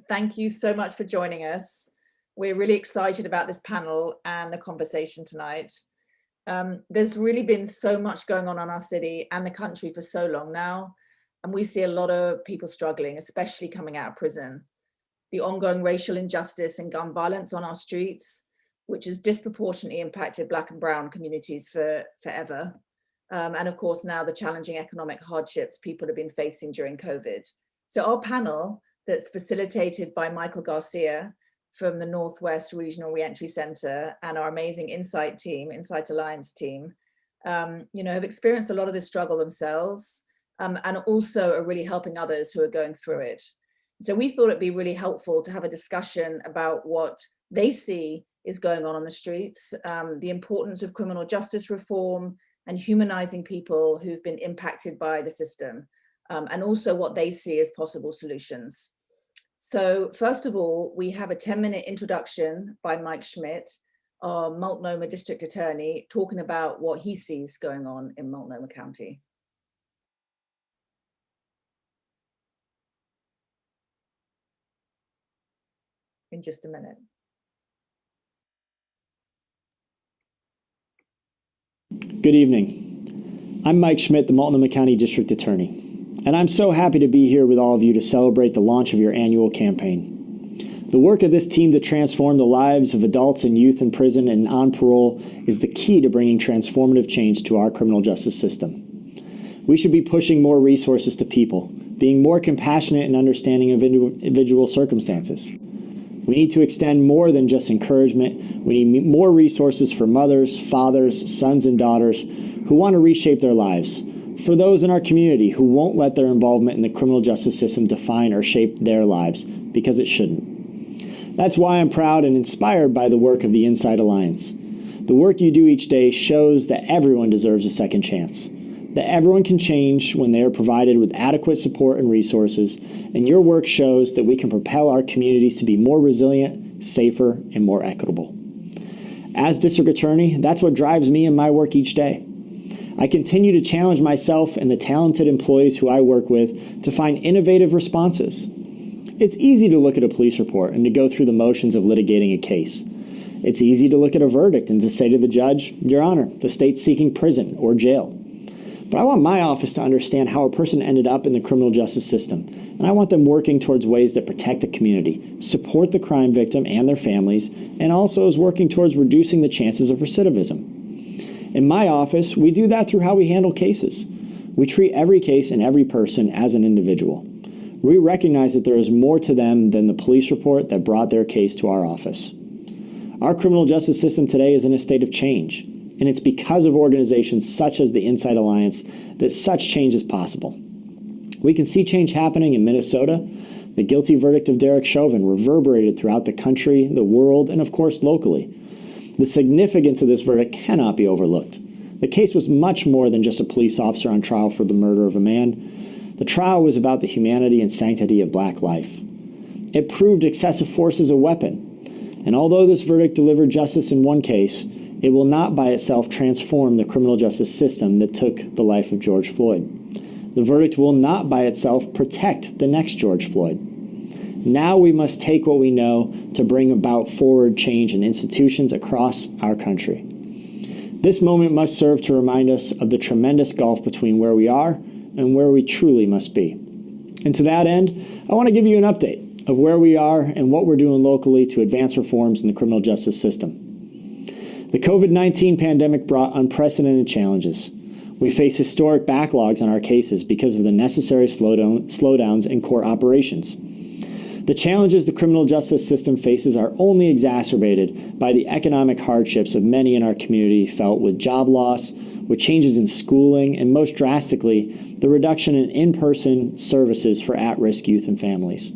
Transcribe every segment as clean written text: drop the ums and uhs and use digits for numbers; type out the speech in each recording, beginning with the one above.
Thank you so much for joining us. We're really excited about this panel and the conversation tonight. There's really been so much going on in our city and the country for so long now, and we see a lot of people struggling, especially coming out of prison. The ongoing racial injustice and gun violence on our streets, which has disproportionately impacted Black and Brown communities forever. And of course, now the challenging economic hardships people have been facing during COVID. So our panel, that's facilitated by Michael Garcia from the Northwest Regional Reentry Center and our amazing Insight Alliance team, have experienced a lot of this struggle themselves, and also are really helping others who are going through it. So we thought it'd be really helpful to have a discussion about what they see is going on the streets, the importance of criminal justice reform and humanizing people who've been impacted by the system, and also what they see as possible solutions. So first of all, we have a 10-minute introduction by Mike Schmidt, our Multnomah District Attorney, talking about what he sees going on in Multnomah County. In just a minute. Good evening. I'm Mike Schmidt, the Multnomah County District Attorney, and I'm so happy to be here with all of you to celebrate the launch of your annual campaign. The work of this team to transform the lives of adults and youth in prison and on parole is the key to bringing transformative change to our criminal justice system. We should be pushing more resources to people, being more compassionate and understanding of individual circumstances. We need to extend more than just encouragement. We need more resources for mothers, fathers, sons, and daughters who want to reshape their lives. For those in our community who won't let their involvement in the criminal justice system define or shape their lives, because it shouldn't. That's why I'm proud and inspired by the work of the Insight Alliance. The work you do each day shows that everyone deserves a second chance, that everyone can change when they are provided with adequate support and resources, and your work shows that we can propel our communities to be more resilient, safer, and more equitable. As District Attorney, that's what drives me in my work each day. I continue to challenge myself and the talented employees who I work with to find innovative responses. It's easy to look at a police report and to go through the motions of litigating a case. It's easy to look at a verdict and to say to the judge, "Your Honor, the state's seeking prison or jail." But I want my office to understand how a person ended up in the criminal justice system, and I want them working towards ways that protect the community, support the crime victim and their families, and also is working towards reducing the chances of recidivism. In my office, we do that through how we handle cases. We treat every case and every person as an individual. We recognize that there is more to them than the police report that brought their case to our office. Our criminal justice system today is in a state of change, and it's because of organizations such as the Insight Alliance that such change is possible. We can see change happening in Minnesota. The guilty verdict of Derek Chauvin reverberated throughout the country, the world, and of course locally. The significance of this verdict cannot be overlooked. The case was much more than just a police officer on trial for the murder of a man. The trial was about the humanity and sanctity of Black life. It proved excessive force is a weapon, and although this verdict delivered justice in one case, it will not by itself transform the criminal justice system that took the life of George Floyd. The verdict will not by itself protect the next George Floyd. Now we must take what we know to bring about forward change in institutions across our country. This moment must serve to remind us of the tremendous gulf between where we are and where we truly must be. And to that end, I want to give you an update of where we are and what we're doing locally to advance reforms in the criminal justice system. The COVID-19 pandemic brought unprecedented challenges. We face historic backlogs on our cases because of the necessary slowdowns in court operations. The challenges the criminal justice system faces are only exacerbated by the economic hardships of many in our community felt with job loss, with changes in schooling, and most drastically, the reduction in in-person services for at-risk youth and families.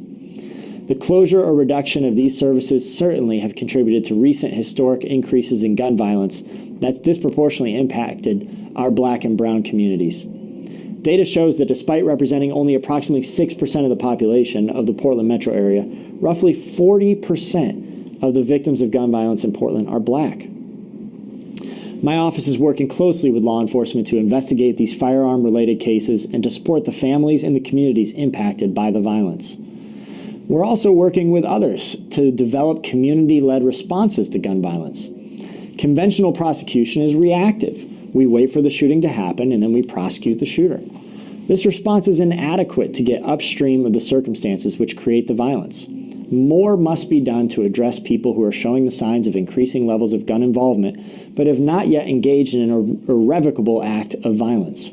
The closure or reduction of these services certainly have contributed to recent historic increases in gun violence that's disproportionately impacted our Black and Brown communities. Data shows that despite representing only approximately 6% of the population of the Portland metro area, roughly 40% of the victims of gun violence in Portland are Black. My office is working closely with law enforcement to investigate these firearm-related cases and to support the families and the communities impacted by the violence. We're also working with others to develop community-led responses to gun violence. Conventional prosecution is reactive. We wait for the shooting to happen and then we prosecute the shooter. This response is inadequate to get upstream of the circumstances which create the violence. More must be done to address people who are showing the signs of increasing levels of gun involvement, but have not yet engaged in an irrevocable act of violence.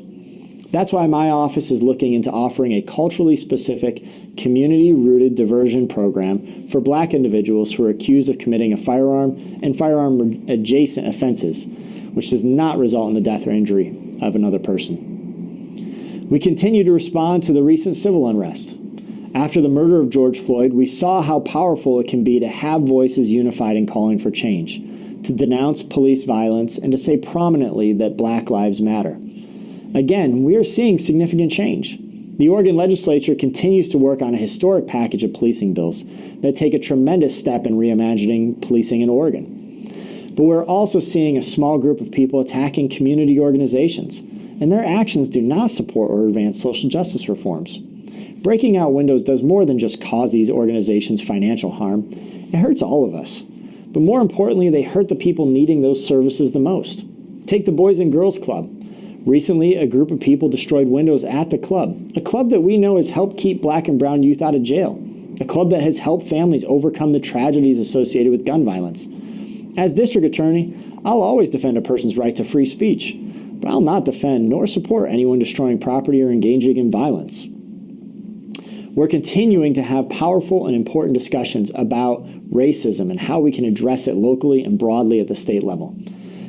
That's why my office is looking into offering a culturally specific, community-rooted diversion program for Black individuals who are accused of committing a firearm and firearm-adjacent offenses, which does not result in the death or injury of another person. We continue to respond to the recent civil unrest. After the murder of George Floyd, we saw how powerful it can be to have voices unified in calling for change, to denounce police violence, and to say prominently that Black lives matter. Again, we are seeing significant change. The Oregon legislature continues to work on a historic package of policing bills that take a tremendous step in reimagining policing in Oregon. But we're also seeing a small group of people attacking community organizations, and their actions do not support or advance social justice reforms. Breaking out windows does more than just cause these organizations financial harm. It hurts all of us. But more importantly, they hurt the people needing those services the most. Take the Boys and Girls Club. Recently, a group of people destroyed windows at the club, a club that we know has helped keep Black and brown youth out of jail, a club that has helped families overcome the tragedies associated with gun violence. As district attorney, I'll always defend a person's right to free speech, but I'll not defend nor support anyone destroying property or engaging in violence. We're continuing to have powerful and important discussions about racism and how we can address it locally and broadly at the state level.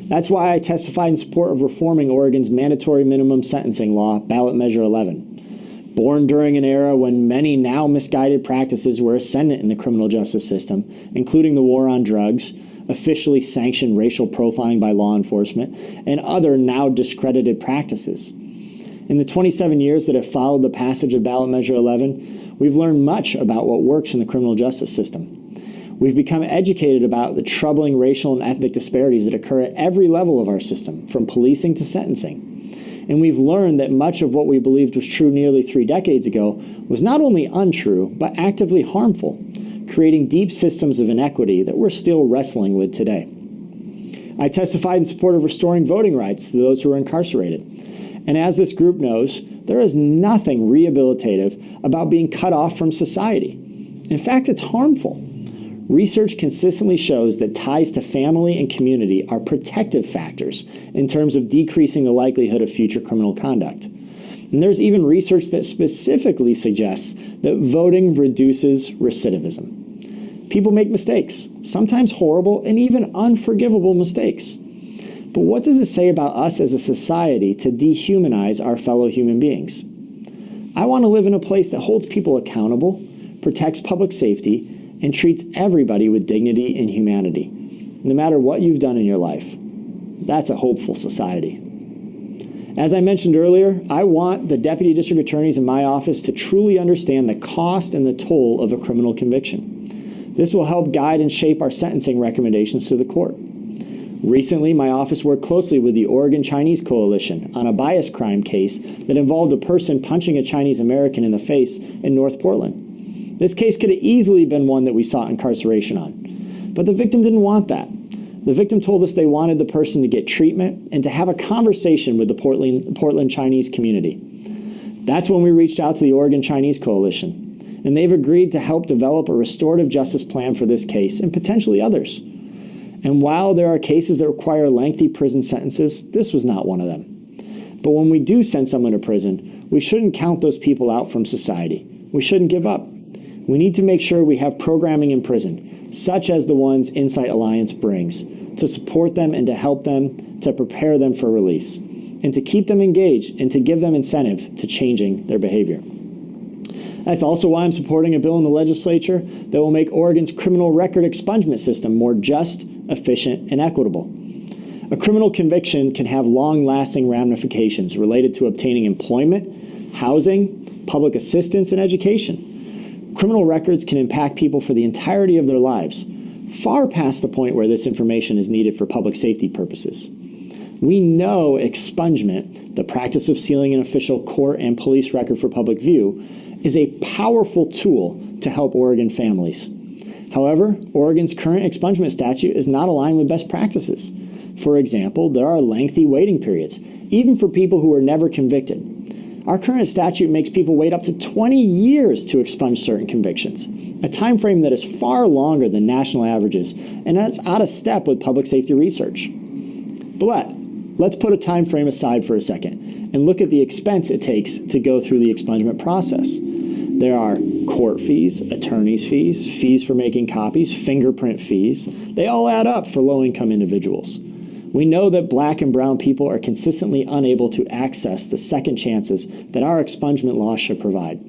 That's why I testified in support of reforming Oregon's mandatory minimum sentencing law, Ballot Measure 11. Born during an era when many now misguided practices were ascendant in the criminal justice system, including the war on drugs, officially sanctioned racial profiling by law enforcement, and other now discredited practices. In the 27 years that have followed the passage of Ballot Measure 11, we've learned much about what works in the criminal justice system. We've become educated about the troubling racial and ethnic disparities that occur at every level of our system, from policing to sentencing. And we've learned that much of what we believed was true nearly 3 decades ago was not only untrue, but actively harmful, creating deep systems of inequity that we're still wrestling with today. I testified in support of restoring voting rights to those who are incarcerated. And as this group knows, there is nothing rehabilitative about being cut off from society. In fact, it's harmful. Research consistently shows that ties to family and community are protective factors in terms of decreasing the likelihood of future criminal conduct. And there's even research that specifically suggests that voting reduces recidivism. People make mistakes, sometimes horrible and even unforgivable mistakes. But what does it say about us as a society to dehumanize our fellow human beings? I want to live in a place that holds people accountable, protects public safety, and treats everybody with dignity and humanity, no matter what you've done in your life. That's a hopeful society. As I mentioned earlier, I want the deputy district attorneys in my office to truly understand the cost and the toll of a criminal conviction. This will help guide and shape our sentencing recommendations to the court. Recently, my office worked closely with the Oregon Chinese Coalition on a bias crime case that involved a person punching a Chinese American in the face in North Portland. This case could have easily been one that we sought incarceration on, but the victim didn't want that. The victim told us they wanted the person to get treatment and to have a conversation with the Portland Chinese community. That's when we reached out to the Oregon Chinese Coalition, and they've agreed to help develop a restorative justice plan for this case and potentially others. And while there are cases that require lengthy prison sentences, this was not one of them. But when we do send someone to prison, we shouldn't count those people out from society. We shouldn't give up. We need to make sure we have programming in prison, such as the ones Insight Alliance brings, to support them and to help them, to prepare them for release, and to keep them engaged and to give them incentive to changing their behavior. That's also why I'm supporting a bill in the legislature that will make Oregon's criminal record expungement system more just, efficient, and equitable. A criminal conviction can have long-lasting ramifications related to obtaining employment, housing, public assistance, and education. Criminal records can impact people for the entirety of their lives, far past the point where this information is needed for public safety purposes. We know expungement, the practice of sealing an official court and police record for public view, is a powerful tool to help Oregon families. However, Oregon's current expungement statute is not aligned with best practices. For example, there are lengthy waiting periods, even for people who were never convicted. Our current statute makes people wait up to 20 years to expunge certain convictions, a time frame that is far longer than national averages, and that's out of step with public safety research. But let's put a time frame aside for a second and look at the expense it takes to go through the expungement process. There are court fees, attorney's fees, fees for making copies, fingerprint fees. They all add up for low-income individuals. We know that Black and brown people are consistently unable to access the second chances that our expungement laws should provide.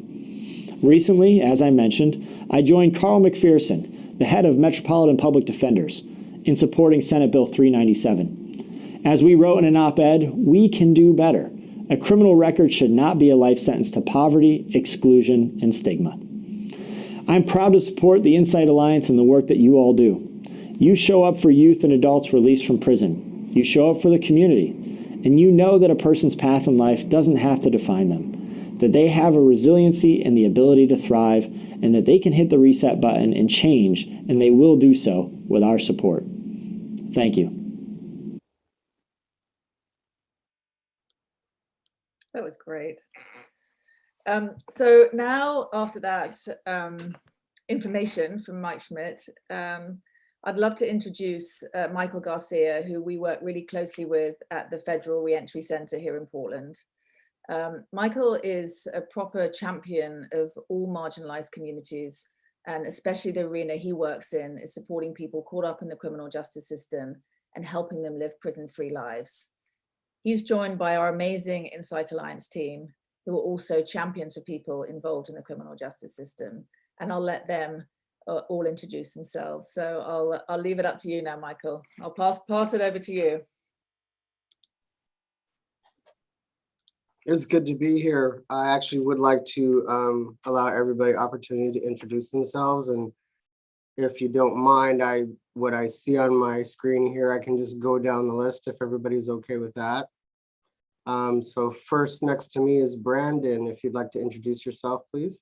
Recently, as I mentioned, I joined Carl McPherson, the head of Metropolitan Public Defenders, in supporting Senate Bill 397. As we wrote in an op-ed, we can do better. A criminal record should not be a life sentence to poverty, exclusion, and stigma. I'm proud to support the Insight Alliance and the work that you all do. You show up for youth and adults released from prison. You show up for the community, and you know that a person's path in life doesn't have to define them, that they have a resiliency and the ability to thrive, and that they can hit the reset button and change, and they will do so with our support. Thank you. That was great. So now, after that information from Mike Schmidt, I'd love to introduce Michael Garcia, who we work really closely with at the Federal Reentry Center here in Portland. Michael is a proper champion of all marginalized communities, and especially the arena he works in is supporting people caught up in the criminal justice system and helping them live prison-free lives. He's joined by our amazing Insight Alliance team, who are also champions for people involved in the criminal justice system. And I'll let them all introduce themselves. So I'll leave it up to you now, Michael. I'll pass it over to you. It's good to be here. I actually would like to allow everybody opportunity to introduce themselves. And if you don't mind, what I see on my screen here, I can just go down the list if everybody's okay with that. So first next to me is Brandon. If you'd like to introduce yourself, please.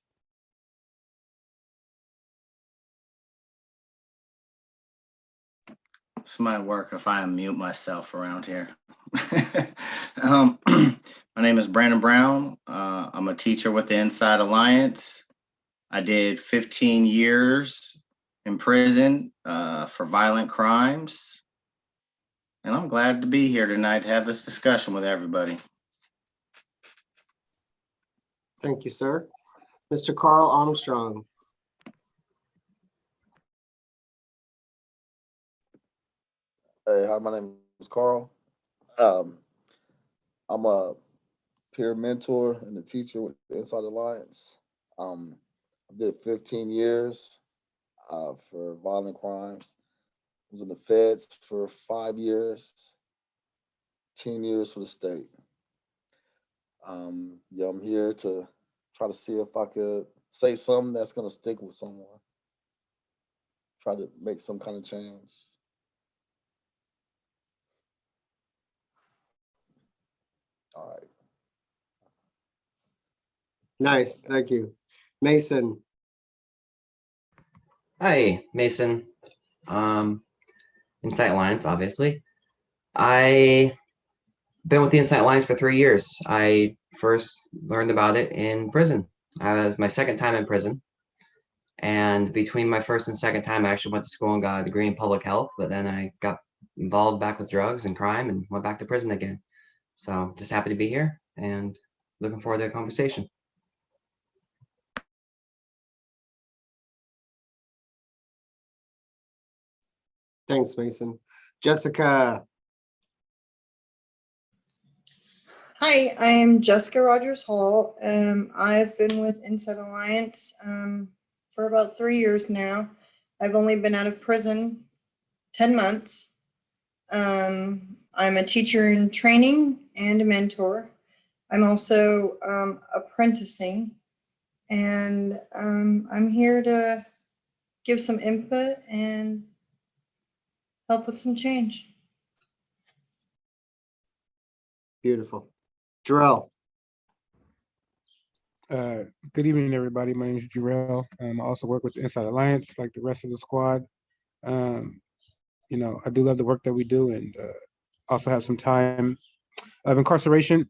This might work if I unmute myself around here. My name is Brandon Brown. I'm a teacher with the Insight Alliance. I did 15 years in prison for violent crimes. And I'm glad to be here tonight to have this discussion with everybody. Thank you, sir. Mr. Carl Armstrong. Hey, hi, my name is Carl. I'm a peer mentor and a teacher with the Insight Alliance. I did 15 years for violent crimes. I was in the feds for 5 years, 10 years for the state. Yeah, I'm here to try to see if I could say something that's gonna stick with someone. Try to make some kind of change. All right. Nice, thank you. Mason. Hi, Mason. Insight Alliance, obviously. I've been with the Insight Alliance for 3 years. I first learned about it in prison. I was my second time in prison. And between my first and second time, I actually went to school and got a degree in public health, but then I got involved back with drugs and crime and went back to prison again. So just happy to be here and looking forward to the conversation. Thanks, Mason. Jessica. Hi, I am Jessica Rogers Hall. I've been with Insight Alliance for about 3 years now. I've only been out of prison 10 months. I'm a teacher in training and a mentor. I'm also apprenticing, and I'm here to give some input and help with some change. Beautiful. Jarrell. Good evening, everybody. My name is Jarrell. I also work with the Inside Alliance, like the rest of the squad. Um, I do love the work that we do, and also have some time of incarceration.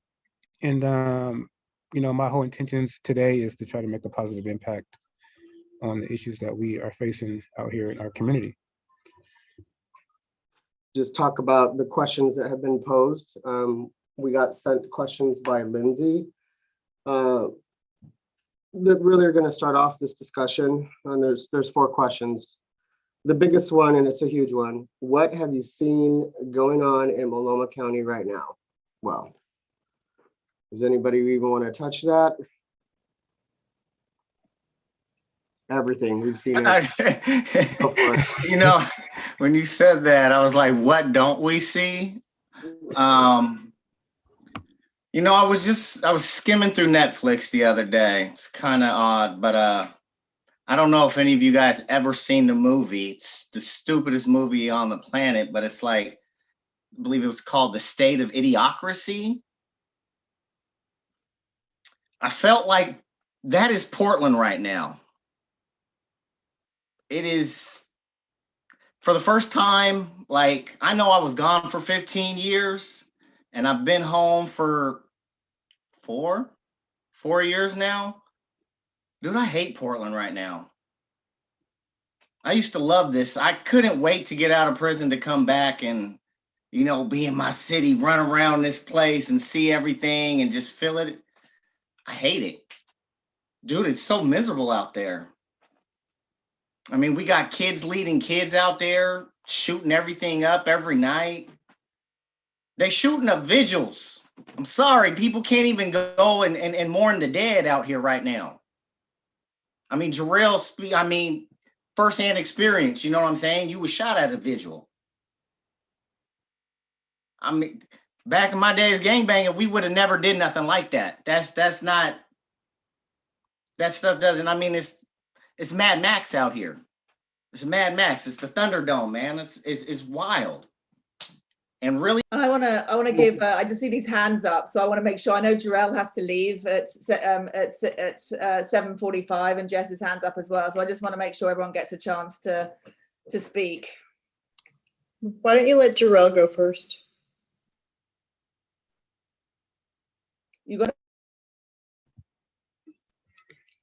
And my whole intentions today is to try to make a positive impact on the issues that we are facing out here in our community. Just talk about the questions that have been posed. We got sent questions by Lindsay that really are going to start off this discussion. And there's 4 questions. The biggest one, and it's a huge one, what have you seen going on in Multnomah County right now? Well, does anybody even want to touch that? Everything we've seen. When you said that, I was like, what don't we see? I was skimming through Netflix the other day. It's kind of odd, but I don't know if any of you guys ever seen the movie. It's the stupidest movie on the planet, but it's like, I believe it was called The State of Idiocracy. I felt like that is Portland right now. It is, for the first time, like, I know I was gone for 15 years and I've been home for four years now. Dude, I hate Portland right now. I used to love this. I couldn't wait to get out of prison to come back and, be in my city, run around this place and see everything and just feel it. I hate it. Dude, it's so miserable out there. I mean, we got kids leading kids out there, shooting everything up every night. They shooting up vigils. I'm sorry, people can't even go and mourn the dead out here right now. I mean, Jarrell, firsthand experience, you know what I'm saying? You was shot at a vigil. I mean, back in my days, gangbanging, we would have never did nothing like that. That's not, that stuff doesn't, it's Mad Max out here. It's Mad Max. It's the Thunderdome, man. It's wild. And really, and I want to give. I just see these hands up, so I want to make sure. I know Jarrell has to leave at 7:45, and Jess's hands up as well. So I just want to make sure everyone gets a chance to speak. Why don't you let Jarrell go first? You got.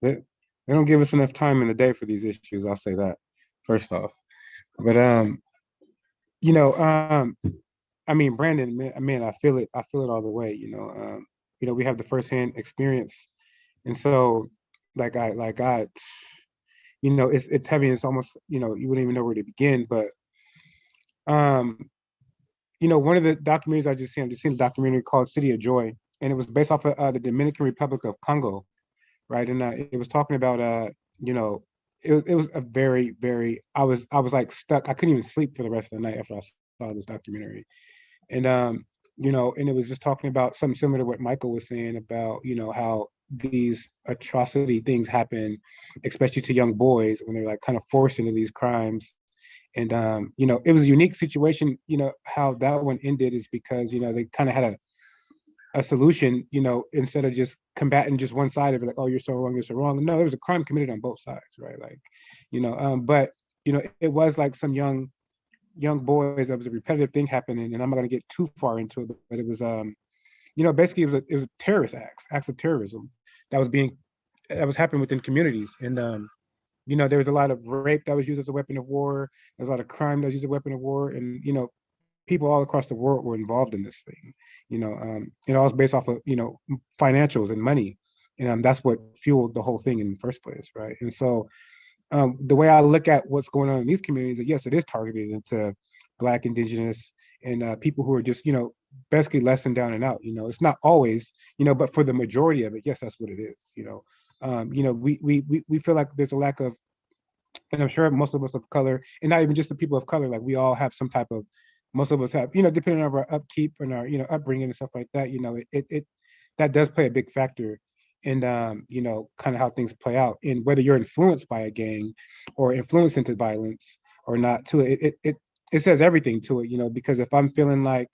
They don't give us enough time in the day for these issues. I'll say that first off. But Brandon, man, I feel it all the way. We have the firsthand experience, and so it's heavy. It's almost you wouldn't even know where to begin. But one of the documentaries I just seen a documentary called City of Joy, and it was based off of the Dominican Republic of Congo, right? And it was talking about it was a very, very, I was like stuck. I couldn't even sleep for the rest of the night after I saw this documentary. And, and it was just talking about something similar to what Michael was saying about, how these atrocity things happen, especially to young boys when they're like kind of forced into these crimes. And, it was a unique situation, how that one ended is because, they kind of had a solution, instead of just combating just one side of it, like, oh, you're so wrong, you're so wrong. No, there was a crime committed on both sides, right? Like, but it was like some young boys, that was a repetitive thing happening, and I'm not gonna get too far into it, but it was basically it was terrorist acts of terrorism that was happening within communities. And there was a lot of rape that was used as a weapon of war, there's a lot of crime that was used as a weapon of war, and people all across the world were involved in this thing. It all was based off of financials and money, and that's what fueled the whole thing in the first place, right? And so the way I look at what's going on in these communities, that yes, it is targeted into Black, Indigenous, and people who are just basically less than down and out. It's not always, but for the majority of it, yes, that's what it is. We feel like there's a lack of, and I'm sure most of us of color, and not even just the people of color, like we all have some type of, most of us have, depending on our upkeep and our, upbringing and stuff like that, it that does play a big factor in, kind of how things play out, and whether you're influenced by a gang or influenced into violence or not. To it says everything to it, because if I'm feeling like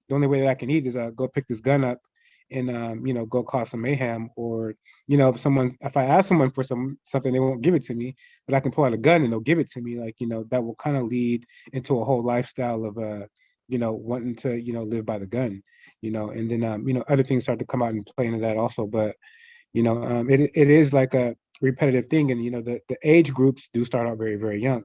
the only way that I can eat is go pick this gun up and go cause some mayhem, or if I ask someone for something, they won't give it to me, but I can pull out a gun and they'll give it to me. Like, that will kind of lead into a whole lifestyle of wanting to live by the gun, and then other things start to come out and play into that also. But it is like a repetitive thing, and the age groups do start out very, very young,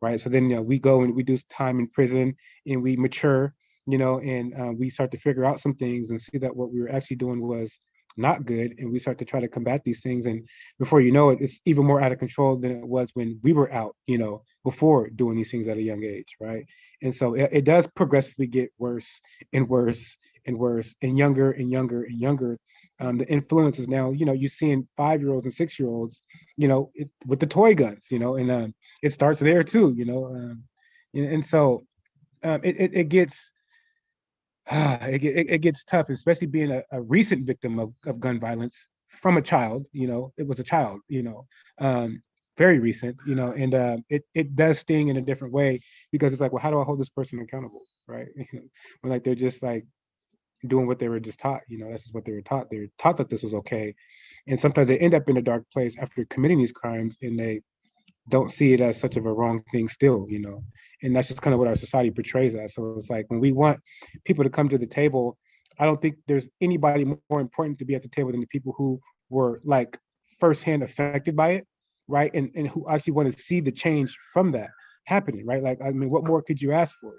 right? So then we go and we do time in prison, and we mature, and we start to figure out some things and see that what we were actually doing was not good, and we start to try to combat these things. And before you know it, it's even more out of control than it was when we were out, before doing these things at a young age, right? And so it does progressively get worse and worse and worse, and younger and younger and younger. The influences now, you're seeing 5-year-olds and 6-year-olds, with the toy guns, and it starts there too, and so it gets it gets tough, especially being a recent victim of gun violence from a child. It was a child, very recent, and it does sting in a different way, because it's like, well, how do I hold this person accountable, right? When like they're just like doing what they were just taught, that's just what they were taught. They were taught that this was okay, and sometimes they end up in a dark place after committing these crimes, and they don't see it as such of a wrong thing still, and that's just kind of what our society portrays as. So it's like, when we want people to come to the table, I don't think there's anybody more important to be at the table than the people who were like firsthand affected by it, right? And who actually want to see the change from that happening, right? Like, I mean, what more could you ask for,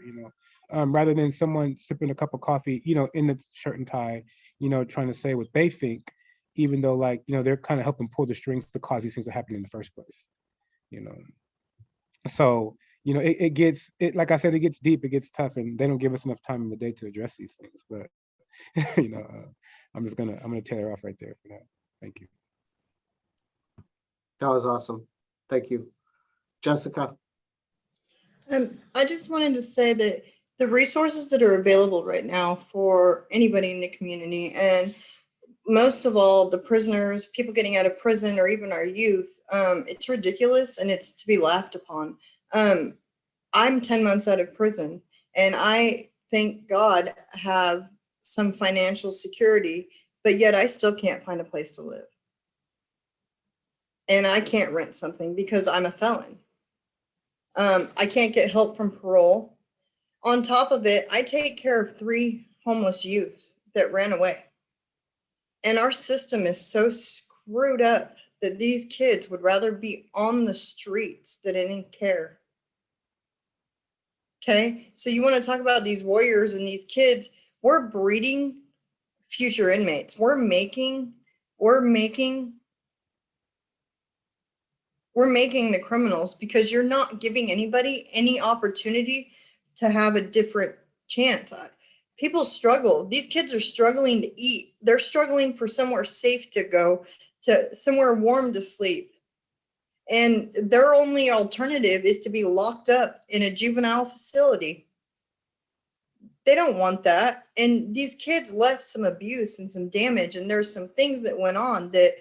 rather than someone sipping a cup of coffee, in the shirt and tie, trying to say what they think, even though, like, they're kind of helping pull the strings to cause these things to happen in the first place. So it gets, like I said, it gets deep, it gets tough, and they don't give us enough time in the day to address these things. But I'm gonna tailor off right there for that. Thank you. That was awesome. Thank you. Jessica? I just wanted to say that the resources that are available right now for anybody in the community, and most of all, the prisoners, people getting out of prison, or even our youth, it's ridiculous and it's to be laughed upon. I'm 10 months out of prison, and I, thank God, have some financial security, but yet I still can't find a place to live. And I can't rent something because I'm a felon. I can't get help from parole. On top of it, I take care of 3 homeless youth that ran away. And our system is so screwed up that these kids would rather be on the streets than in care. Okay, so you want to talk about these warriors and these kids? We're breeding future inmates. We're making the criminals, because you're not giving anybody any opportunity to have a different chance. People struggle. These kids are struggling to eat. They're struggling for somewhere safe to go, to somewhere warm to sleep. And their only alternative is to be locked up in a juvenile facility. They don't want that. And these kids left some abuse and some damage, and there's some things that went on that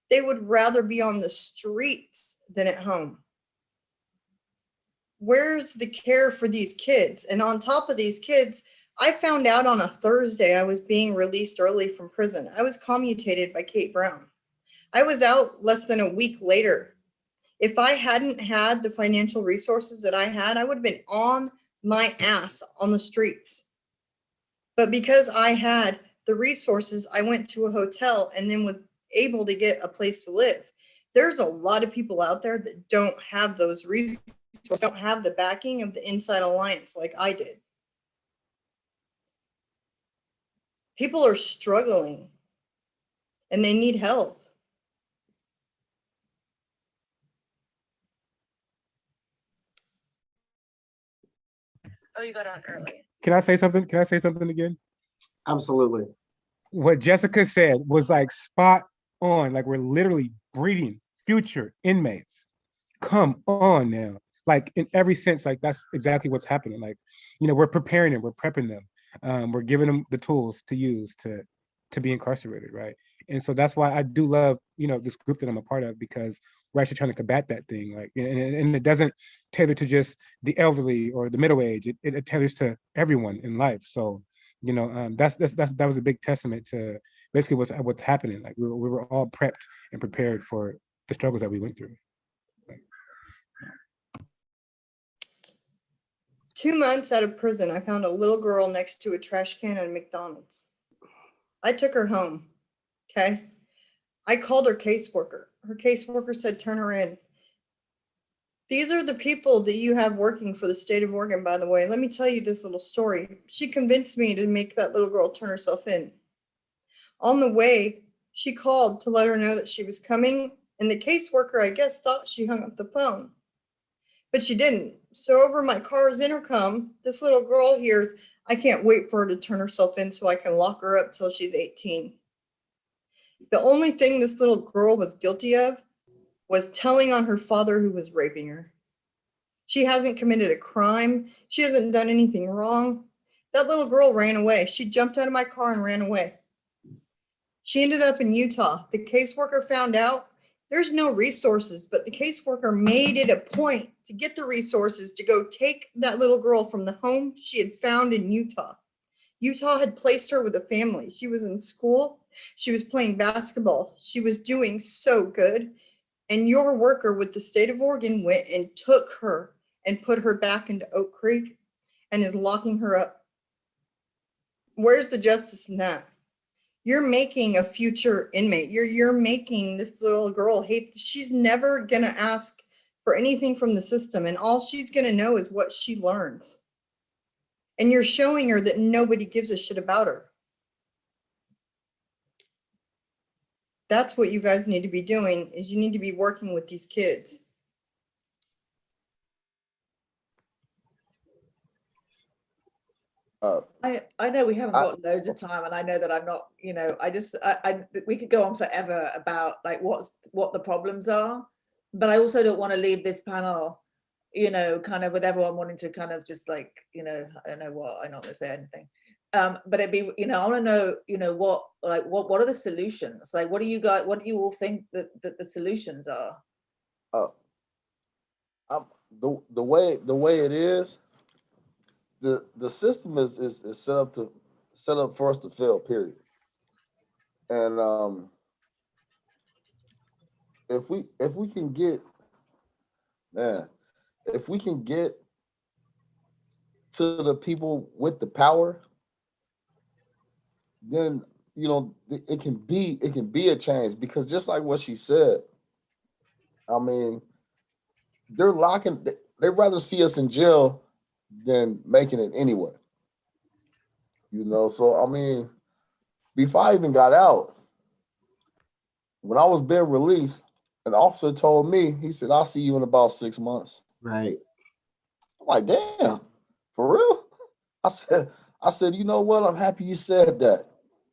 they would rather be on the streets than at home. Where's the care for these kids? And on top of these kids, I found out on a Thursday I was being released early from prison. I was commutated by Kate Brown. I was out less than a week later. If I hadn't had the financial resources that I had, I would have been on my ass on the streets. But because I had the resources, I went to a hotel and then was able to get a place to live. There's a lot of people out there that don't have those resources, don't have the backing of the Inside Alliance like I did. People are struggling and they need help. Oh, you got on early. Can I say something? Can I say something again? Absolutely. What Jessica said was like spot on. Like, we're literally breeding future inmates. Come on now. Like, in every sense, like, that's exactly what's happening. Like, we're preparing them, we're prepping them. We're giving them the tools to use to be incarcerated, right? And so that's why I do love, this group that I'm a part of, because we're actually trying to combat that thing. Like, and it doesn't tailor to just the elderly or the middle age. It tailors to everyone in life. So, that was a big testament to basically what's happening. Like we were all prepped and prepared for the struggles that we went through. 2 months out of prison, I found a little girl next to a trash can at a McDonald's. I took her home. Okay. I called her caseworker. Her caseworker said, turn her in. These are the people that you have working for the state of Oregon, by the way. Let me tell you this little story. She convinced me to make that little girl turn herself in. On the way, she called to let her know that she was coming, and the caseworker, I guess, thought she hung up the phone, but she didn't. So over my car's intercom, this little girl hears, I can't wait for her to turn herself in so I can lock her up till she's 18. The only thing this little girl was guilty of was telling on her father who was raping her. She hasn't committed a crime. She hasn't done anything wrong. That little girl ran away. She jumped out of my car and ran away. She ended up in Utah. The caseworker found out there's no resources, but the caseworker made it a point to get the resources to go take that little girl from the home she had found in Utah. Utah had placed her with a family. She was in school. She was playing basketball. She was doing so good. And your worker with the state of Oregon went and took her and put her back into Oak Creek and is locking her up. Where's the justice in that? You're making a future inmate. You're making this little girl hate. She's never going to ask for anything from the system. And all she's going to know is what she learns. And you're showing her that nobody gives a shit about her. That's what you guys need to be doing, is you need to be working with these kids. I know we haven't got loads of time, and I know that I'm not, we could go on forever about like what the problems are, but I also don't want to leave this panel, kind of with everyone wanting to kind of just like, I don't know what, I'm not going to say anything. But it'd be, I want to know, what are the solutions? Like, what do you all think that the solutions are? The way it is, the system is set up for us to fail, period. And if we can get to the people with the power, then it can be a change. Because just like what she said, I mean, they'd rather see us in jail than making it anyway. So I mean, before I even got out, when I was being released, an officer told me, he said, I'll see you in about 6 months. Right. I'm like, damn, for real? I said, you know what? I'm happy you said that,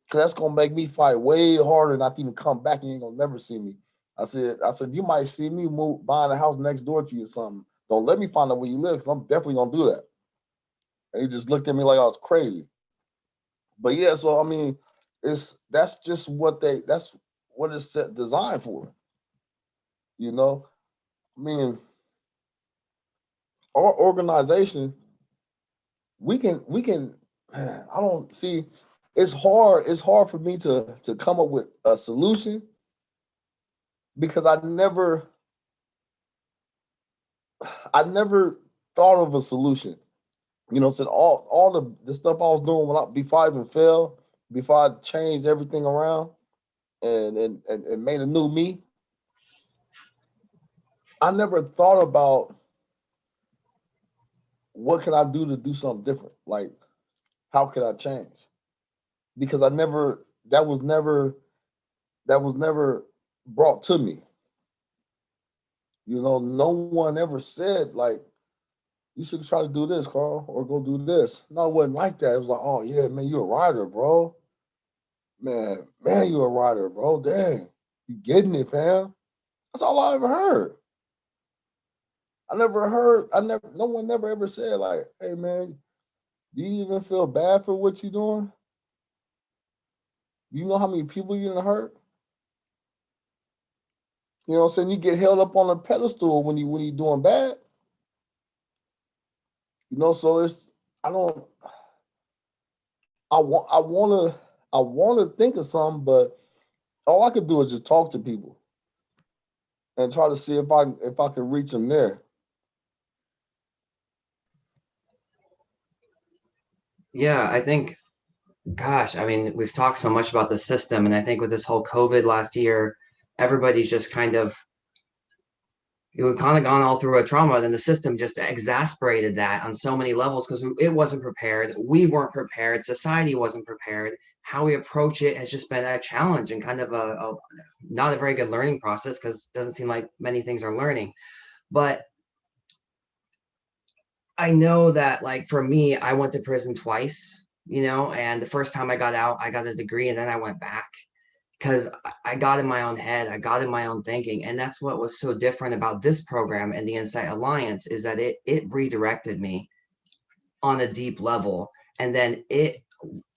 because that's gonna make me fight way harder not to even come back. You ain't gonna never see me. I said, you might see me buying a house next door to you or something. Don't let me find out where you live, because I'm definitely gonna do that. And he just looked at me like I was crazy. But yeah, so I mean, that's what it's designed for. I mean, our organization, we can I don't see, it's hard for me to come up with a solution, because I never thought of a solution. So all the stuff I was doing before I even fell, before I changed everything around and made a new me, I never thought about what can I do to do something different? Like, how could I change? Because that was never brought to me. No one ever said like, you should try to do this, Carl, or go do this. No, it wasn't like that. It was like, oh yeah, man, you're a writer, bro. Man, you're a writer, bro. Dang, you getting it, fam. That's all I ever heard. No one never ever said like, hey man, do you even feel bad for what you're doing? You know how many people you're gonna hurt? You know what I'm saying? You get held up on a pedestal when you're doing bad. So I want I want to think of some, but all I could do is just talk to people and try to see if I can reach them there. Yeah, I think, gosh, I mean, we've talked so much about the system, and I think with this whole COVID last year, everybody's just kind of, we've kind of gone all through a trauma, and the system just exasperated that on so many levels because it wasn't prepared. We weren't prepared. Society wasn't prepared. How we approach it has just been a challenge and kind of a not a very good learning process because it doesn't seem like many things are learning. But I know that, like, for me, I went to prison twice, and the first time I got out, I got a degree and then I went back because I got in my own head, I got in my own thinking. And that's what was so different about this program and the Insight Alliance is that it redirected me on a deep level. And then it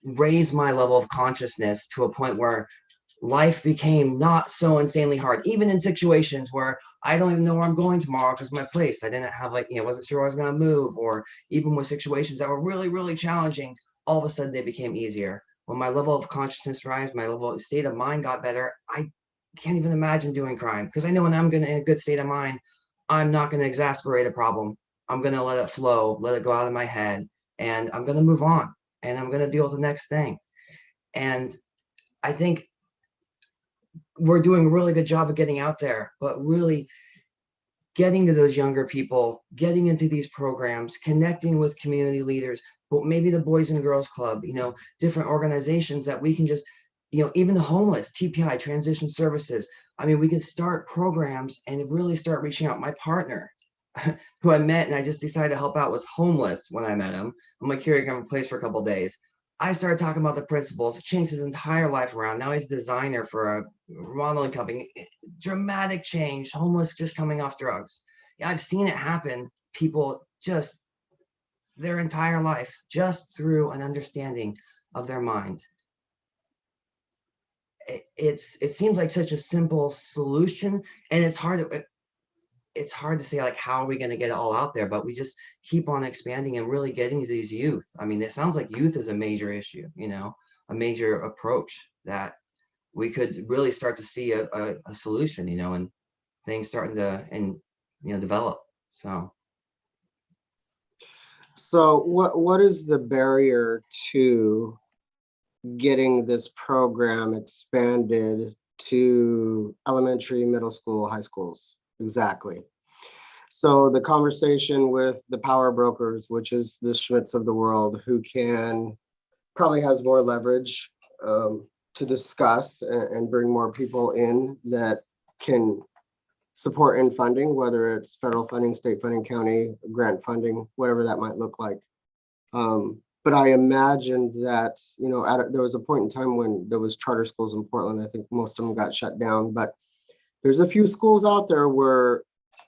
raised my level of consciousness to a point where life became not so insanely hard, even in situations where I don't even know where I'm going tomorrow because my place, I didn't have wasn't sure I was going to move, or even with situations that were really, really challenging, all of a sudden they became easier. When my level of consciousness rise, my level of state of mind got better, I can't even imagine doing crime because I know when I'm in a good state of mind, I'm not going to exasperate a problem. I'm going to let it flow, let it go out of my head, and I'm going to move on and I'm going to deal with the next thing. And I think we're doing a really good job of getting out there, but really getting to those younger people, getting into these programs, connecting with community leaders, but maybe the Boys and Girls Club, different organizations that we can just, even the homeless, TPI, Transition Services. I mean, we can start programs and really start reaching out. My partner, who I met and I just decided to help out, was homeless when I met him. I'm like, here, come to a place for a couple of days. I started talking about the principles, changed his entire life around. Now he's a designer for a remodeling company. Dramatic change, homeless, just coming off drugs. Yeah, I've seen it happen. People just their entire life, just through an understanding of their mind. It seems like such a simple solution, and it's hard to say, like, how are we going to get it all out there, but we just keep on expanding and really getting to these youth. I mean, it sounds like youth is a major issue, a major approach that we could really start to see a solution, and things starting to develop. So what is the barrier to getting this program expanded to elementary, middle school, high schools? Exactly. So the conversation with the power brokers, which is the Schmidts of the world, who probably has more leverage to discuss and bring more people in that can support in funding, whether it's federal funding, state funding, county grant funding, whatever that might look like. But I imagined that, there was a point in time when there was charter schools in Portland. I think most of them got shut down, but there's a few schools out there where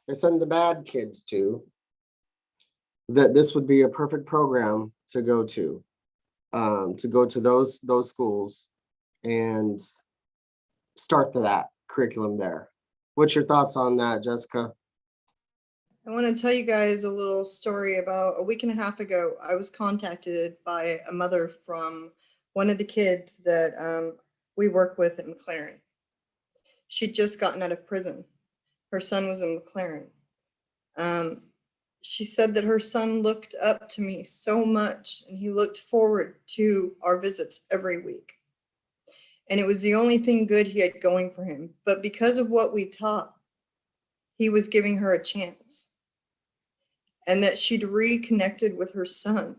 they send the bad kids to, that this would be a perfect program to go to those schools and start that curriculum there. What's your thoughts on that, Jessica? I want to tell you guys a little story. About a week and a half ago, I was contacted by a mother from one of the kids that we work with in McLaren. She'd just gotten out of prison. Her son was in McLaren. She said that her son looked up to me so much, and he looked forward to our visits every week. And it was the only thing good he had going for him. But because of what we taught, he was giving her a chance. And that she'd reconnected with her son,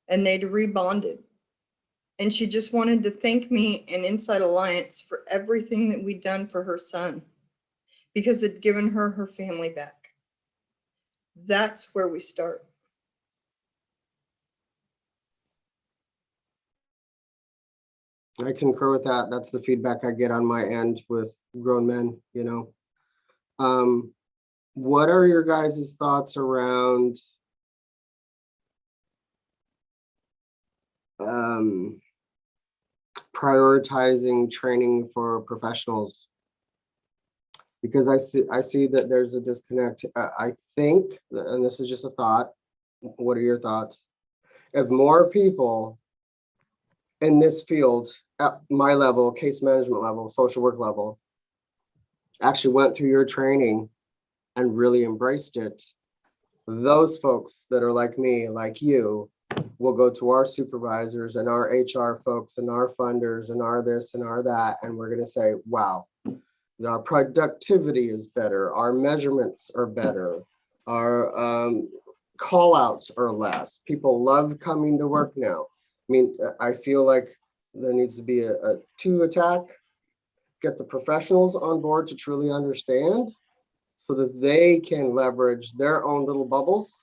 and they'd rebonded. And she just wanted to thank me and Insight Alliance for everything that we'd done for her son, because it'd given her family back. That's where we start. I concur with that. That's the feedback I get on my end with grown men, What are your guys' thoughts around prioritizing training for professionals? Because I see that there's a disconnect. I think, and this is just a thought, what are your thoughts? If more people in this field at my level, case management level, social work level, actually went through your training and really embraced it, those folks that are like me, like you, will go to our supervisors and our HR folks and our funders and our this and our that, and we're going to say, wow, our productivity is better, our measurements are better, our call outs are less. People love coming to work now. I mean, I feel like there needs to be a two attack, get the professionals on board to truly understand so that they can leverage their own little bubbles.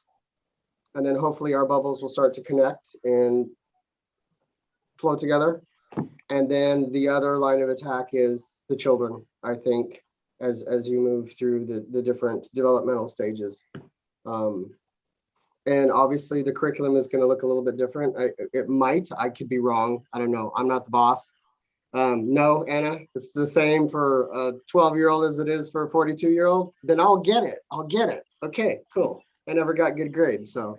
And then hopefully our bubbles will start to connect and flow together. And then the other line of attack is the children, I think, as you move through the different developmental stages. And obviously the curriculum is going to look a little bit different. I could be wrong. I don't know. I'm not the boss. No, Anna, it's the same for a 12-year-old as it is for a 42-year-old. Then I'll get it. I'll get it. Okay, cool. I never got good grades. So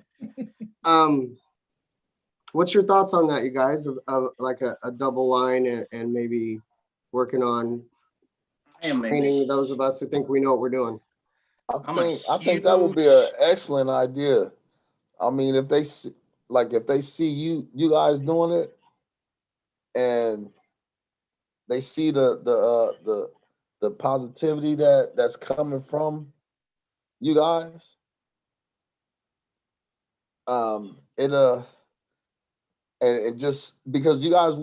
what's your thoughts on that, you guys, of like a double line and maybe working on training those of us who think we know what we're doing? I think that would be an excellent idea. I mean, if they see you guys doing it, and they see the positivity that's coming from you guys, and just because you guys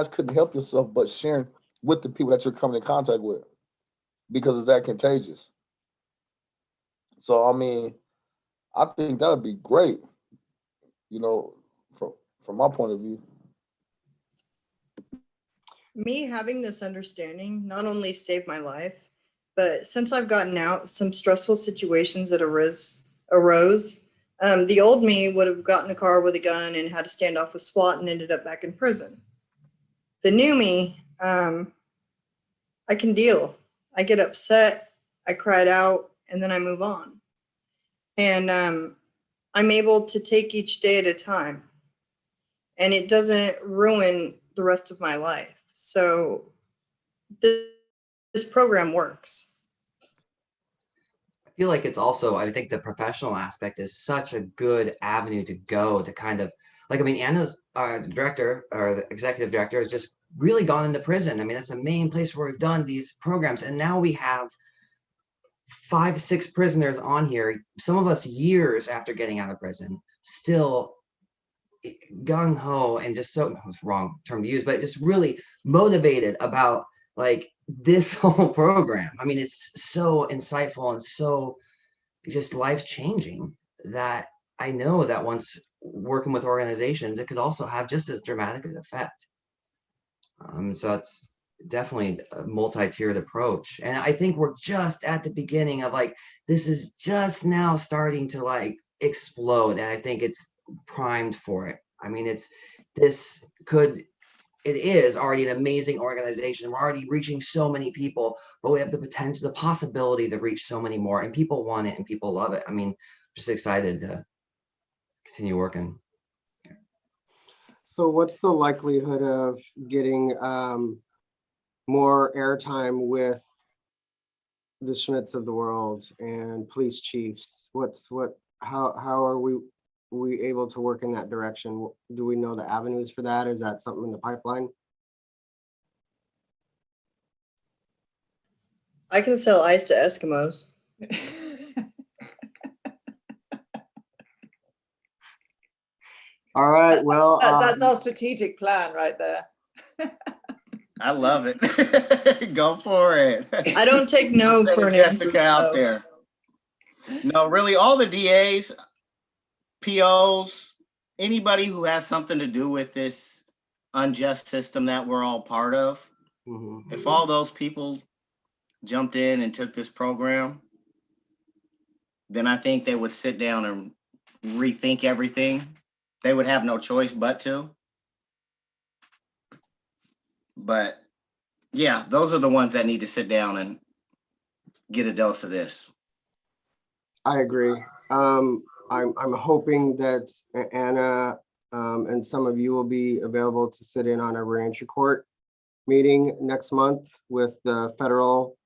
couldn't help yourself but sharing with the people that you're coming in contact with, because it's that contagious. So I mean, I think that would be great, from my point of view. Me having this understanding not only saved my life, but since I've gotten out, some stressful situations that arose. The old me would have gotten a car with a gun and had a standoff with SWAT and ended up back in prison. The new me, I can deal. I get upset, I cry it out, and then I move on. And I'm able to take each day at a time, and it doesn't ruin the rest of my life. So this program works. I feel like it's also, I think the professional aspect is such a good avenue to go to kind of, like, I mean, Anna's director or the executive director has just really gone into prison. I mean, that's the main place where we've done these programs. And now we have 5, 6 prisoners on here, some of us years after getting out of prison, still gung-ho and just so, that was the wrong term to use, but just really motivated about like this whole program. I mean, it's so insightful and so just life-changing that I know that once working with organizations, it could also have just as dramatic an effect. So it's definitely a multi-tiered approach. And I think we're just at the beginning of like, this is just now starting to like explode. And I think it's primed for it. I mean, it is already an amazing organization. We're already reaching so many people, but we have the potential, the possibility to reach so many more, and people want it and people love it. I mean, just excited to continue working. So what's the likelihood of getting more airtime with the Schmidts of the world and police chiefs? How are we able to work in that direction? Do we know the avenues for that? Is that something in the pipeline? I can sell ice to Eskimos. All right, well, That's our strategic plan right there. I love it. Go for it. I don't take no for an answer. Jessica out there. No, really, all the DAs, POs, anybody who has something to do with this unjust system that we're all part of, if all those people jumped in and took this program, then I think they would sit down and rethink everything. They would have no choice but to. But yeah, those are the ones that need to sit down and get a dose of this. I agree. I'm hoping that Anna And some of you will be available to sit in on a reentry court meeting next month with the federal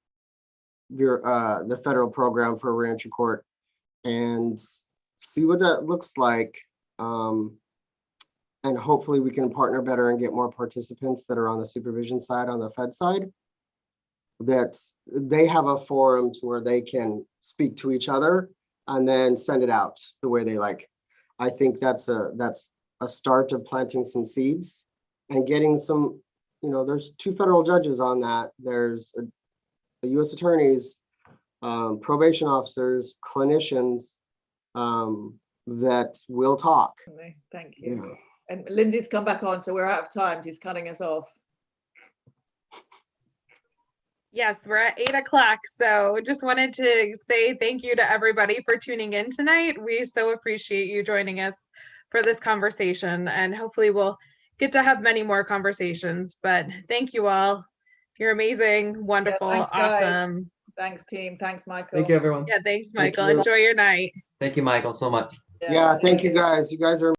program for reentry court, and see what that looks like. And hopefully we can partner better and get more participants that are on the supervision side, on the Fed side, that they have a forum to where they can speak to each other and then send it out the way they like. I think that's a start of planting some seeds and getting some, there's 2 federal judges on that. There's a U.S. attorneys, probation officers, clinicians that will talk. Thank you. Yeah. And Lindsay's come back on, so we're out of time. She's cutting us off. Yes, we're at 8 o'clock. So just wanted to say thank you to everybody for tuning in tonight. We so appreciate you joining us for this conversation, and hopefully we'll get to have many more conversations. But thank you all. You're amazing, wonderful, thanks, guys. awesome. Thanks, team. Thanks, Michael. Thank you, everyone. Yeah, thanks, Thank Michael. you. Enjoy your night. Thank you, Michael, so much. Yeah, thank you guys. You guys are